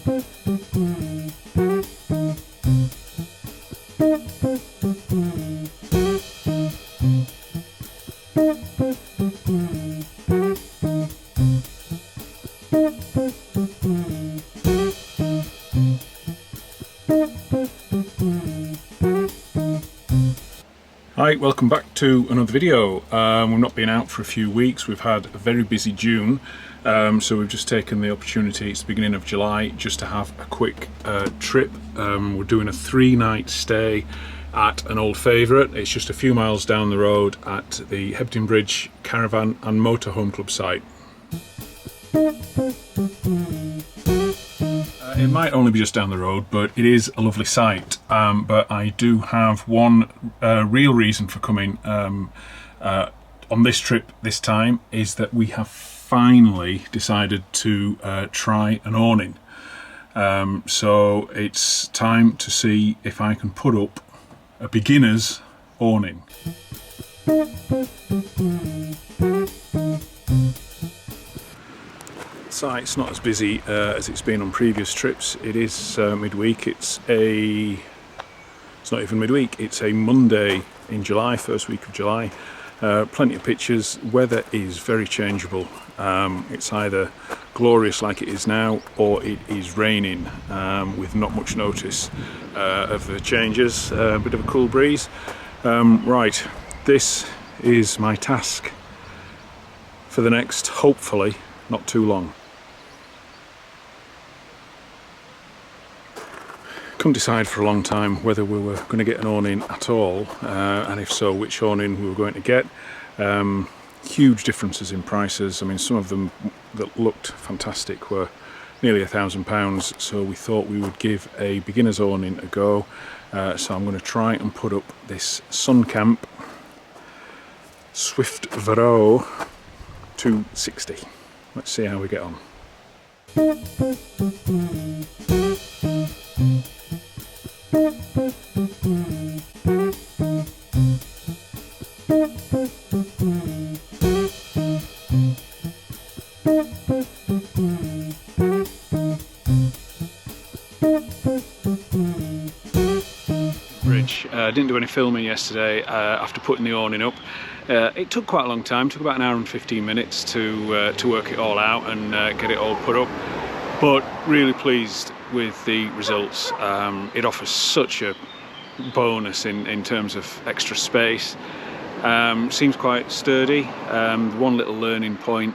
Hi, welcome back to another video. We've not been out for a few weeks. We've had a very busy June, so we've just taken the opportunity, it's the beginning of July, just to have a quick trip. We're doing a 3-night stay at an old favourite. It's just a few miles down the road at the Hebden Bridge Caravan and Motorhome Club site. It might only be just down the road, but it is a lovely site. But I do have one real reason for coming on this trip this time, is that we have finally decided to try an awning. So it's time to see if I can put up a beginner's awning. Site's not as busy as it's been on previous trips. It is midweek. It's not even midweek, it's a Monday in July, first week of July. Plenty of pictures. Weather is very changeable. It's either glorious like it is now, or it is raining with not much notice of the changes. A bit of a cool breeze. Right, this is my task for the next, hopefully, not too long. Couldn't decide for a long time whether we were going to get an awning at all, and if so, which awning we were going to get. Huge differences in prices. I mean, some of them that looked fantastic were nearly £1,000, so we thought we would give a beginner's awning a go. So I'm going to try and put up this Sun Camp Swift Vero 260. Let's see how we get on. Bridge. Didn't do any filming yesterday after putting the awning up. It took quite a long time, took about an hour and 15 minutes to work it all out and get it all put up, but really pleased with the results. It offers such a bonus in terms of extra space. Seems quite sturdy. One little learning point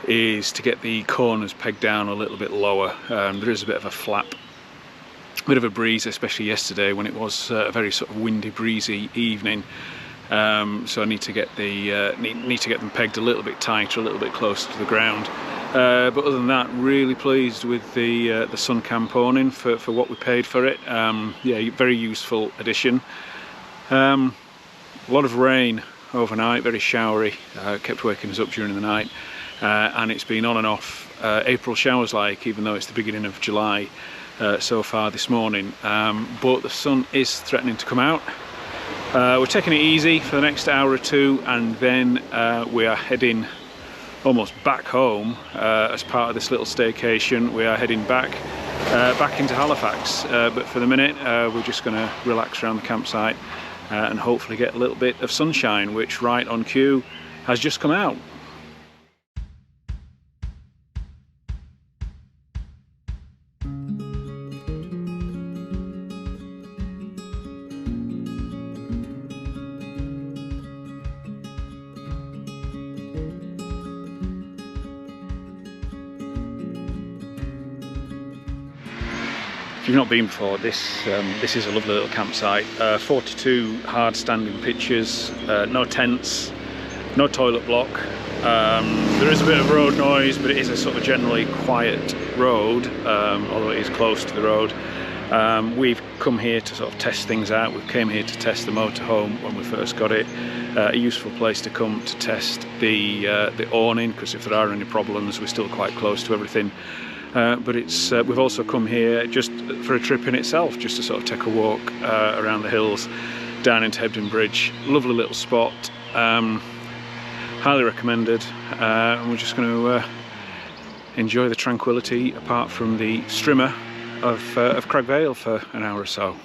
is to get the corners pegged down a little bit lower. There is a bit of a flap, a bit of a breeze, especially yesterday when it was a very sort of windy, breezy evening. So I need to get them pegged a little bit tighter, a little bit closer to the ground. But other than that, really pleased with the Sun Camp awning for what we paid for it. Yeah, very useful addition. A lot of rain overnight, very showery, kept waking us up during the night, and it's been on and off April showers like, even though it's the beginning of July so far this morning. But the sun is threatening to come out. We're taking it easy for the next hour or two, and then we are heading almost back home as part of this little staycation. We are heading back into Halifax, but for the minute we're just going to relax around the campsite and hopefully get a little bit of sunshine, which right on cue has just come out. If you've not been before, this is a lovely little campsite. 42 hard standing pitches, no tents, no toilet block. There is a bit of road noise, but it is a sort of generally quiet road, although it is close to the road. We've come here to sort of test things out. We came here to test the motorhome when we first got it. A useful place to come to test the awning, because if there are any problems, we're still quite close to everything. But it's we've also come here just for a trip in itself, just to sort of take a walk around the hills down into Hebden Bridge. Lovely little spot, highly recommended. And we're just going to enjoy the tranquility apart from the strimmer of Cragg Vale for an hour or so.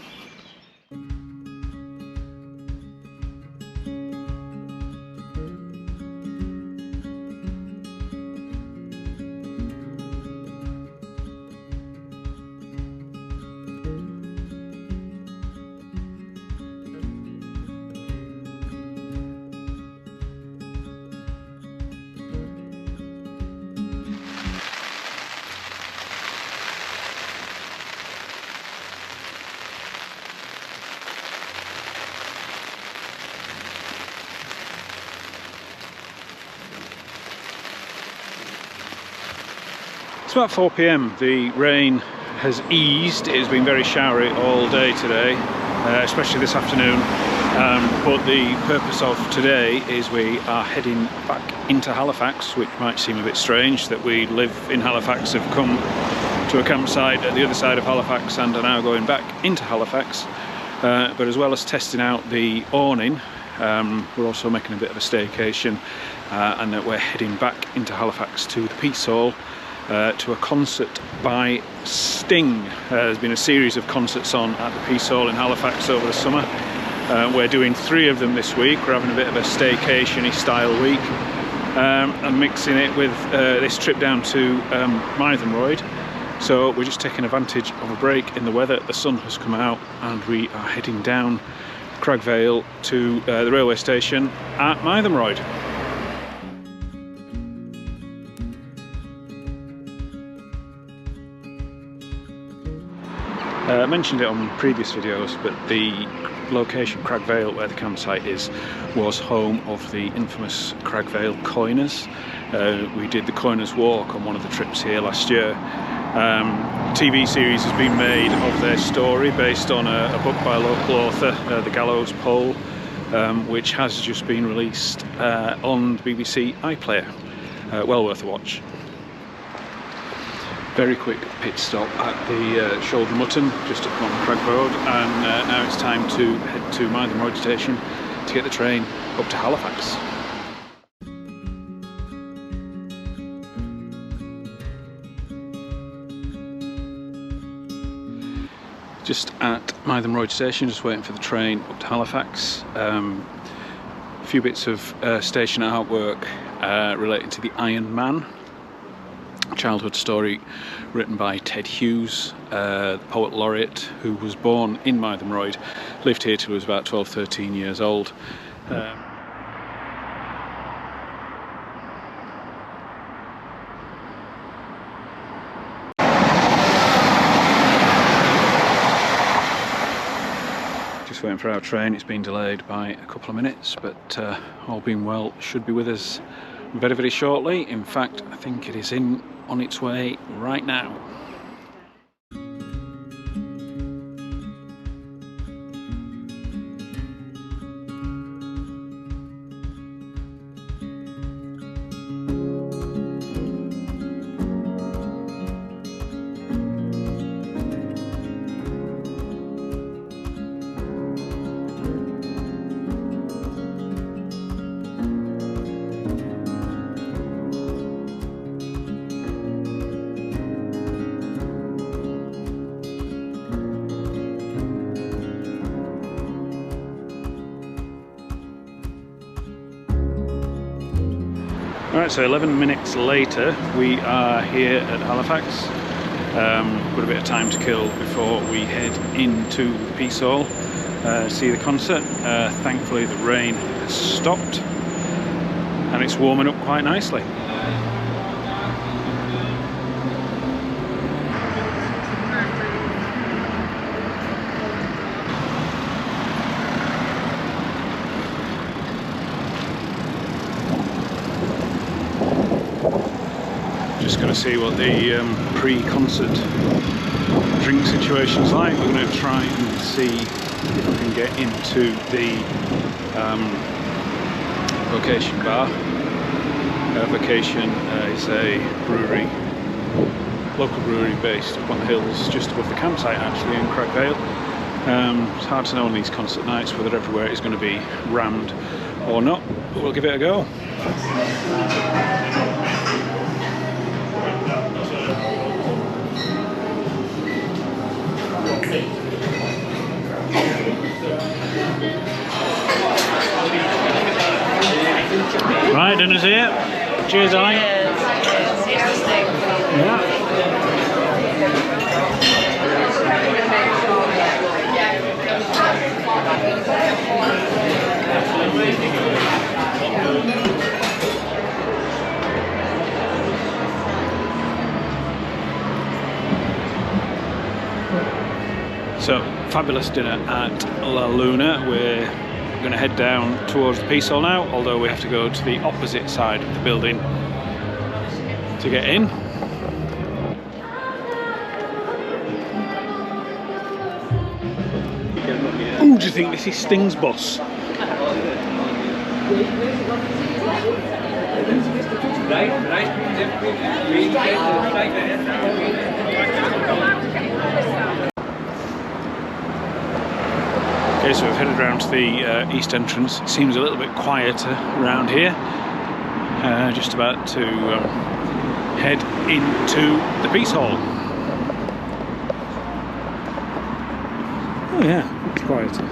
It's about 4 p.m. The rain has eased. It has been very showery all day today, especially this afternoon. But the purpose of today is we are heading back into Halifax, which might seem a bit strange that we live in Halifax, have come to a campsite at the other side of Halifax and are now going back into Halifax. But as well as testing out the awning, we're also making a bit of a staycation, and that we're heading back into Halifax to the Peace Hall to a concert by Sting. There's been a series of concerts on at the Peace Hall in Halifax over the summer. We're doing 3 of them this week. We're having a bit of a staycation-y style week, and mixing it with this trip down to Mythenroyd. So we're just taking advantage of a break in the weather. The sun has come out and we are heading down Cragg Vale to the railway station at Mythenroyd. I mentioned it on previous videos, but the location, Cragg Vale, where the campsite is, was home of the infamous Cragg Vale coiners. We did the coiners walk on one of the trips here last year. TV series has been made of their story based on a book by a local author, The Gallows Pole, which has just been released on the BBC iPlayer. Well worth a watch. Very quick pit stop at the Shoulder Mutton, just up on Cragg Road, and now it's time to head to Mythenroyd station to get the train up to Halifax. Just at Mythenroyd station, just waiting for the train up to Halifax. A few bits of station artwork relating to the Iron Man, a childhood story written by Ted Hughes, the poet laureate, who was born in Mythenroyd, lived here till he was about 12-13 years old. Just waiting for our train. It's been delayed by a couple of minutes, but all being well, should be with us very, very shortly. In fact, I think it is on its way right now. Alright, so 11 minutes later we are here at Halifax. Got a bit of time to kill before we head into the Peace Hall, see the concert. Thankfully the rain has stopped and it's warming up quite nicely. Just going to see what the pre-concert drink situation's like. We're going to try and see if we can get into the Vocation bar. Vocation is a brewery, local brewery based up on the hills just above the campsite actually in Cragg Vale. It's hard to know on these concert nights whether everywhere is going to be rammed or not, but we'll give it a go. dinner's here. Cheers, darling. Cheers. Yeah. So, fabulous dinner at La Luna. We're going to head down towards the Peace Hall now, although we have to go to the opposite side of the building to get in. Oh, do you think this is Sting's boss? Okay, so we've headed around to the east entrance. It seems a little bit quieter around here. Just about to head into the Peace Hall. Oh yeah, it's quieter.